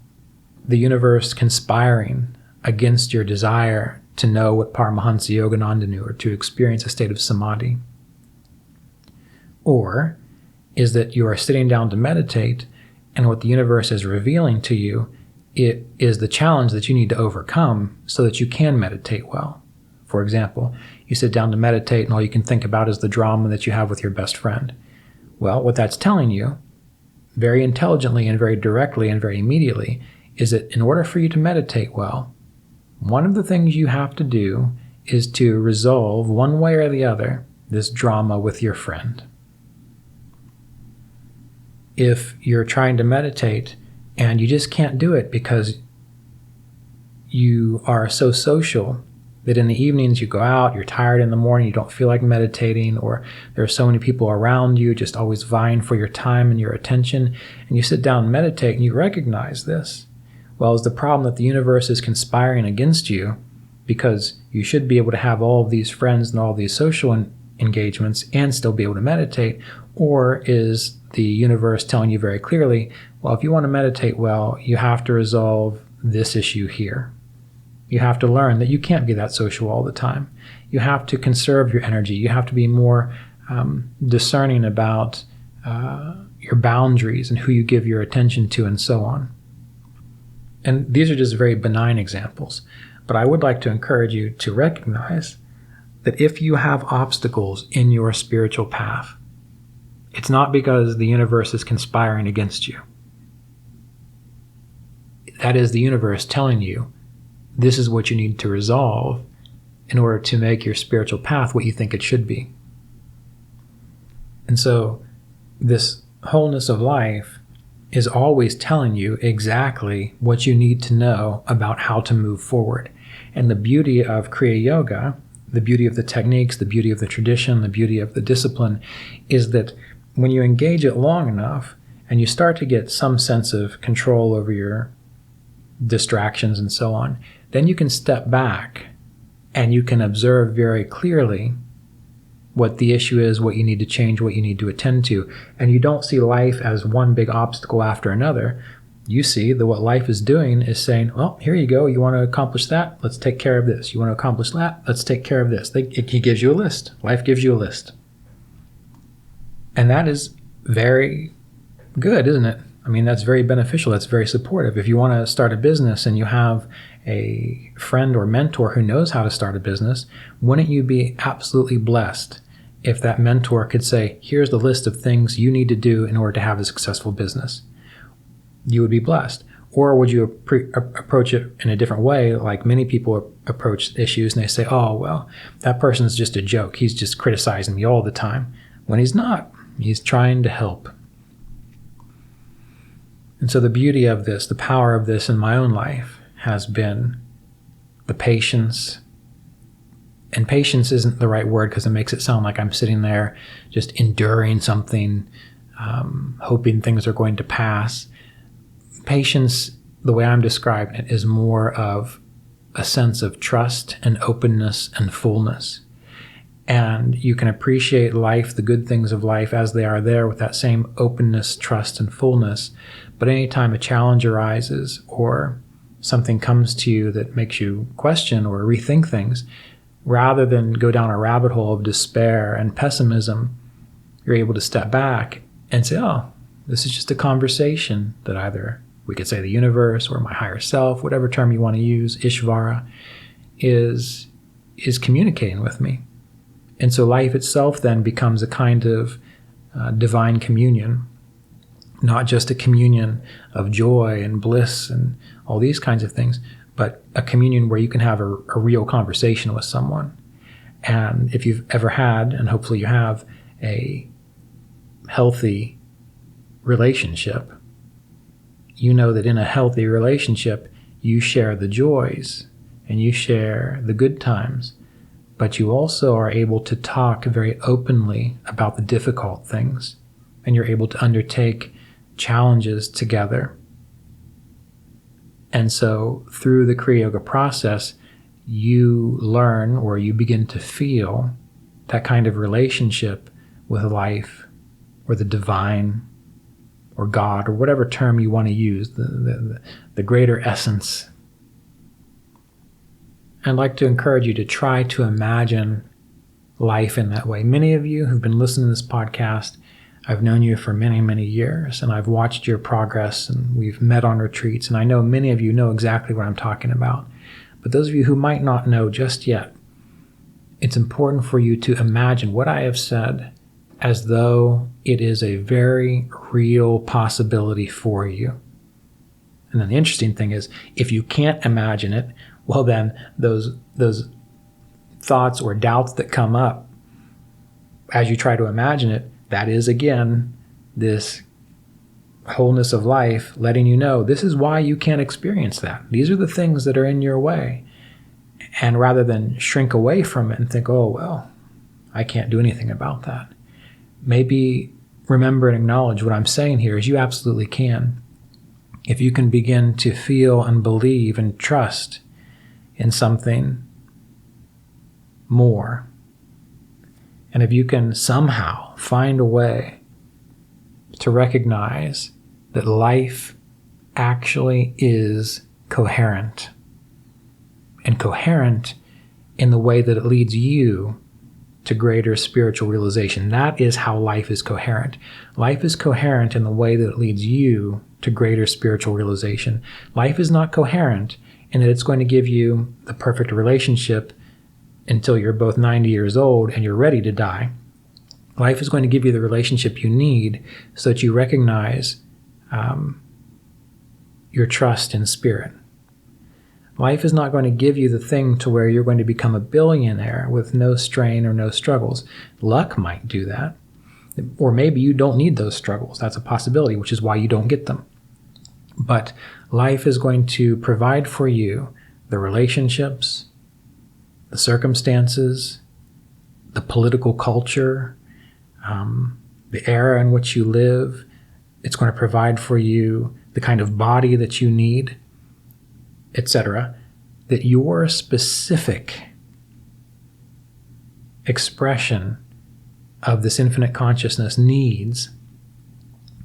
the universe conspiring against your desire to know what Paramahansa Yogananda knew, or to experience a state of samadhi? Or is that you are sitting down to meditate, and what the universe is revealing to you, it is the challenge that you need to overcome so that you can meditate well? For example, you sit down to meditate and all you can think about is the drama that you have with your best friend. Well, what that's telling you, very intelligently and very directly and very immediately, is that in order for you to meditate well, one of the things you have to do is to resolve, one way or the other, this drama with your friend. If you're trying to meditate and you just can't do it because you are so social that in the evenings you go out, you're tired in the morning, you don't feel like meditating, or there are so many people around you just always vying for your time and your attention, and you sit down and meditate and you recognize this, well, is the problem that the universe is conspiring against you because you should be able to have all of these friends and all these social engagements and still be able to meditate? Or is the universe telling you very clearly, well, if you want to meditate well, you have to resolve this issue here. You have to learn that you can't be that social all the time. You have to conserve your energy. You have to be more discerning about your boundaries and who you give your attention to and so on. And these are just very benign examples. But I would like to encourage you to recognize that if you have obstacles in your spiritual path, it's not because the universe is conspiring against you. That is the universe telling you this is what you need to resolve in order to make your spiritual path what you think it should be. And so this wholeness of life is always telling you exactly what you need to know about how to move forward. And the beauty of Kriya Yoga, the beauty of the techniques, the beauty of the tradition, the beauty of the discipline, is that when you engage it long enough and you start to get some sense of control over your distractions and so on, then you can step back and you can observe very clearly what the issue is, what you need to change, what you need to attend to. And you don't see life as one big obstacle after another. You see that what life is doing is saying, well, here you go. You want to accomplish that? Let's take care of this. You want to accomplish that? Let's take care of this. He gives you a list. Life gives you a list. And that is very good, isn't it? I mean, that's very beneficial. That's very supportive. If you want to start a business and you have a friend or mentor who knows how to start a business, wouldn't you be absolutely blessed if that mentor could say, here's the list of things you need to do in order to have a successful business? You would be blessed. Or would you approach it in a different way, like many people approach issues, and they say, oh, well, that person's just a joke. He's just criticizing me all the time. When he's not. He's trying to help. And so the beauty of this, the power of this in my own life has been the patience. And patience isn't the right word because it makes it sound like I'm sitting there just enduring something, hoping things are going to pass. Patience, the way I'm describing it, is more of a sense of trust and openness and fullness. And you can appreciate life, the good things of life as they are there with that same openness, trust, and fullness. But anytime a challenge arises or something comes to you that makes you question or rethink things, rather than go down a rabbit hole of despair and pessimism, you're able to step back and say, oh, this is just a conversation that either we could say the universe or my higher self, whatever term you want to use, Ishvara, is communicating with me. And so life itself then becomes a kind of divine communion, not just a communion of joy and bliss and all these kinds of things, but a communion where you can have a real conversation with someone. And if you've ever had, and hopefully you have, a healthy relationship, you know that in a healthy relationship, you share the joys and you share the good times, but you also are able to talk very openly about the difficult things, and you're able to undertake challenges together. And so through the Kriya Yoga process, you learn, or you begin to feel, that kind of relationship with life or the divine or God, or whatever term you want to use, the greater essence. I'd like to encourage you to try to imagine life in that way. Many of you who've been listening to this podcast, I've known you for many, many years, and I've watched your progress, and we've met on retreats, and I know many of you know exactly what I'm talking about. But those of you who might not know just yet, it's important for you to imagine what I have said as though it is a very real possibility for you. And then the interesting thing is, if you can't imagine it, well then those thoughts or doubts that come up as you try to imagine it, that is again this wholeness of life letting you know this is why you can't experience that. These are the things that are in your way. And rather than shrink away from it and think, oh, well, I can't do anything about that, maybe remember and acknowledge what I'm saying here is you absolutely can. If you can begin to feel and believe and trust in something more, and if you can somehow find a way to recognize that life actually is coherent, and coherent in the way that it leads you to greater spiritual realization. That is how life is coherent. Life is coherent in the way that it leads you to greater spiritual realization. Life is not coherent in that it's going to give you the perfect relationship until you're both 90 years old and you're ready to die. Life is going to give you the relationship you need so that you recognize your trust in spirit. Life is not going to give you the thing to where you're going to become a billionaire with no strain or no struggles. Luck might do that. Or maybe you don't need those struggles. That's a possibility, which is why you don't get them. But life is going to provide for you the relationships, the circumstances, the political culture, the era in which you live. It's going to provide for you the kind of body that you need, etc., that your specific expression of this infinite consciousness needs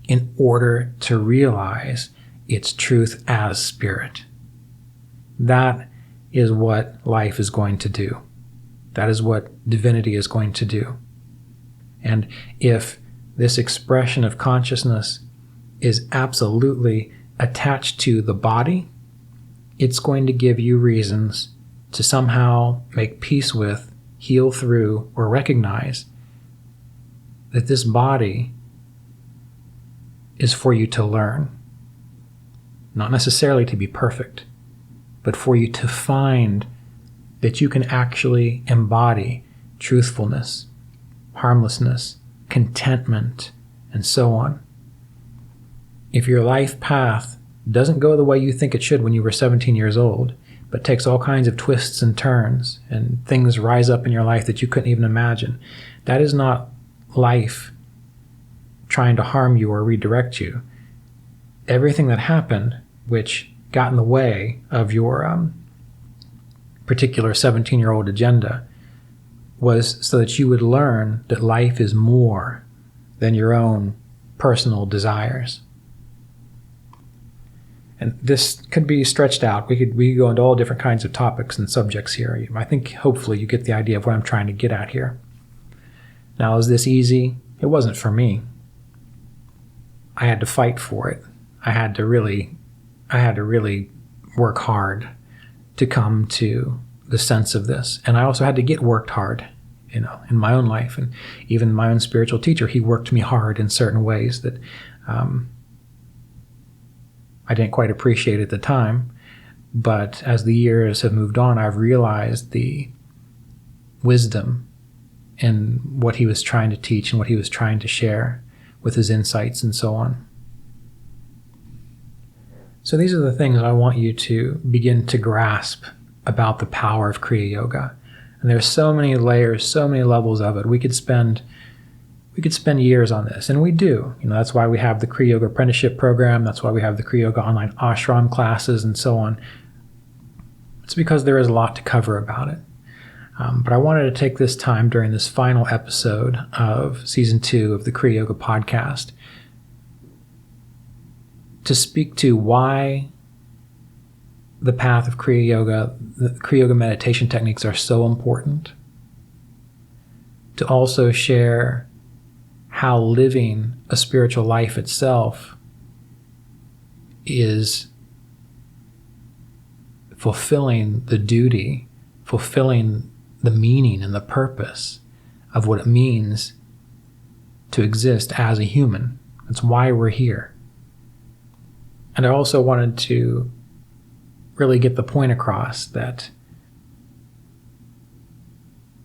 in order to realize its truth as spirit. That is what life is going to do. That is what divinity is going to do. And if this expression of consciousness is absolutely attached to the body, it's going to give you reasons to somehow make peace with, heal through, or recognize that this body is for you to learn. Not necessarily to be perfect, but for you to find that you can actually embody truthfulness, harmlessness, contentment, and so on. If your life path doesn't go the way you think it should when you were 17 years old, but takes all kinds of twists and turns, and things rise up in your life that you couldn't even imagine, that is not life trying to harm you or redirect you. Everything that happened, which got in the way of your particular 17-year-old agenda, was so that you would learn that life is more than your own personal desires. And this could be stretched out. We could go into all different kinds of topics and subjects here. I think hopefully you get the idea of what I'm trying to get at here. Now, is this easy? It wasn't for me. I had to fight for it. I had to really work hard to come to the sense of this. And I also had to get worked hard, in my own life. And even my own spiritual teacher, he worked me hard in certain ways that I didn't quite appreciate at the time. But as the years have moved on, I've realized the wisdom in what he was trying to teach and what he was trying to share with his insights and so on. So these are the things I want you to begin to grasp about the power of Kriya Yoga. And there's so many layers, so many levels of it. We could spend years on this, and we do. That's why we have the Kriya Yoga apprenticeship program. That's why we have the Kriya Yoga online ashram classes and so on. It's because there is a lot to cover about it. But I wanted to take this time during this final episode of Season 2 of the Kriya Yoga podcast to speak to why the path of Kriya Yoga, the Kriya Yoga meditation techniques are so important. To also share how living a spiritual life itself is fulfilling the duty, fulfilling the meaning and the purpose of what it means to exist as a human. That's why we're here. And I also wanted to really get the point across that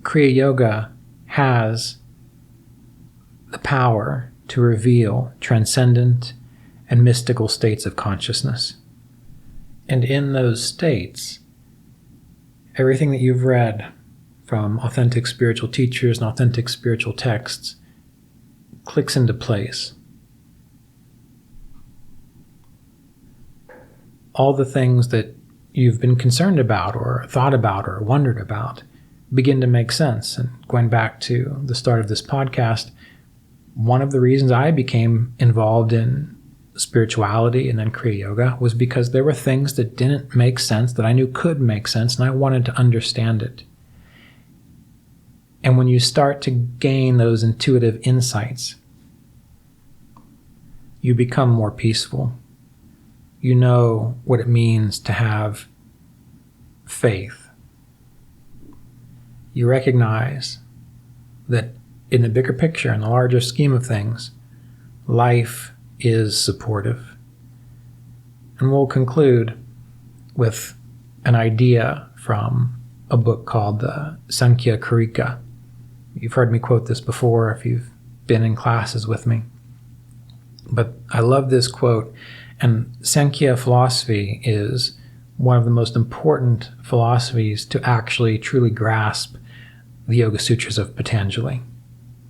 Kriya Yoga has the power to reveal transcendent and mystical states of consciousness. And in those states, everything that you've read from authentic spiritual teachers and authentic spiritual texts clicks into place. All the things that you've been concerned about or thought about or wondered about begin to make sense. And going back to the start of this podcast, one of the reasons I became involved in spirituality and then Kriya Yoga was because there were things that didn't make sense that I knew could make sense, and I wanted to understand it. And when you start to gain those intuitive insights, you become more peaceful. You know what it means to have faith. You recognize that in the bigger picture, in the larger scheme of things, life is supportive. And we'll conclude with an idea from a book called the Sankhya Karika. You've heard me quote this before if you've been in classes with me. But I love this quote, and Sankhya philosophy is one of the most important philosophies to actually truly grasp the Yoga Sutras of Patanjali.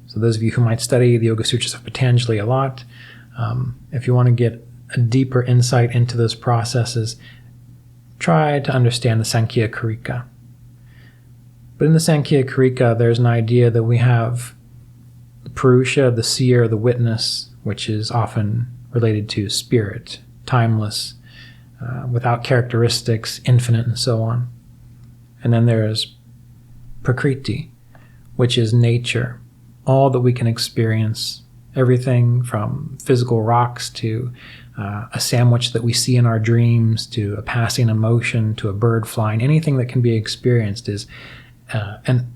So those of you who might study the Yoga Sutras of Patanjali a lot, if you want to get a deeper insight into those processes, try to understand the Sankhya Karika. But in the Sankhya Karika, there's an idea that we have the Purusha, the seer, the witness, which is often related to spirit, timeless, without characteristics, infinite, and so on. And then there's Prakriti, which is nature, all that we can experience Everything from physical rocks to a sandwich that we see in our dreams, to a passing emotion, to a bird flying. Anything that can be experienced is an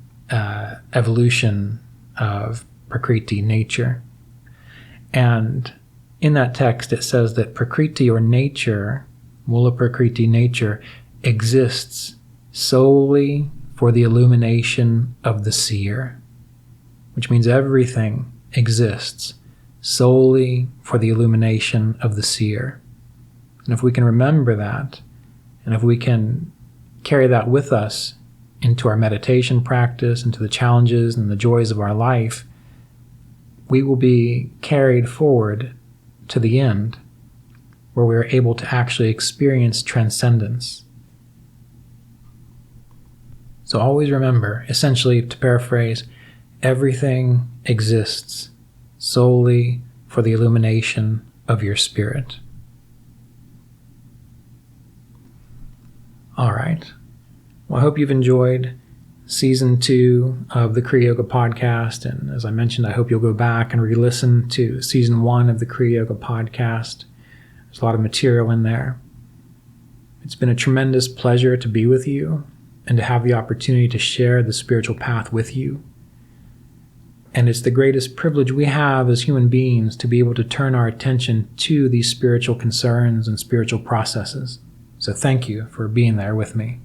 evolution of Prakriti, nature. And in that text, it says that Prakriti, or nature, Mula Prakriti, nature, exists solely for the illumination of the seer, which means everything exists solely for the illumination of the seer. And if we can remember that, and if we can carry that with us into our meditation practice, into the challenges and the joys of our life, we will be carried forward to the end, where we are able to actually experience transcendence. So always remember, essentially, to paraphrase, everything exists solely for the illumination of your spirit. All right. Well, I hope you've enjoyed Season 2 of the Kriya Yoga podcast. And as I mentioned, I hope you'll go back and re-listen to Season 1 of the Kriya Yoga podcast. There's a lot of material in there. It's been a tremendous pleasure to be with you and to have the opportunity to share the spiritual path with you. And it's the greatest privilege we have as human beings to be able to turn our attention to these spiritual concerns and spiritual processes. So thank you for being there with me.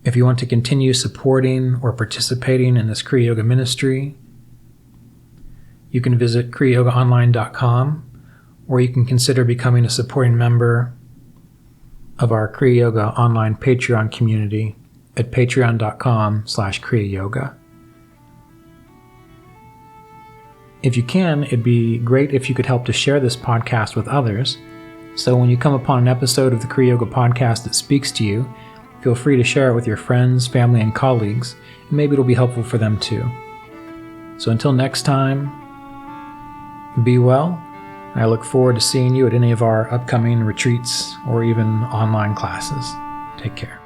If you want to continue supporting or participating in this Kriya Yoga ministry, you can visit kriyayogaonline.com, or you can consider becoming a supporting member of our Kriya Yoga online Patreon community at patreon.com/Kriya Yoga. If you can, it'd be great if you could help to share this podcast with others. So when you come upon an episode of the Kriya Yoga podcast that speaks to you, feel free to share it with your friends, family, and colleagues, and maybe it'll be helpful for them too. So until next time, be well, and I look forward to seeing you at any of our upcoming retreats or even online classes. Take care.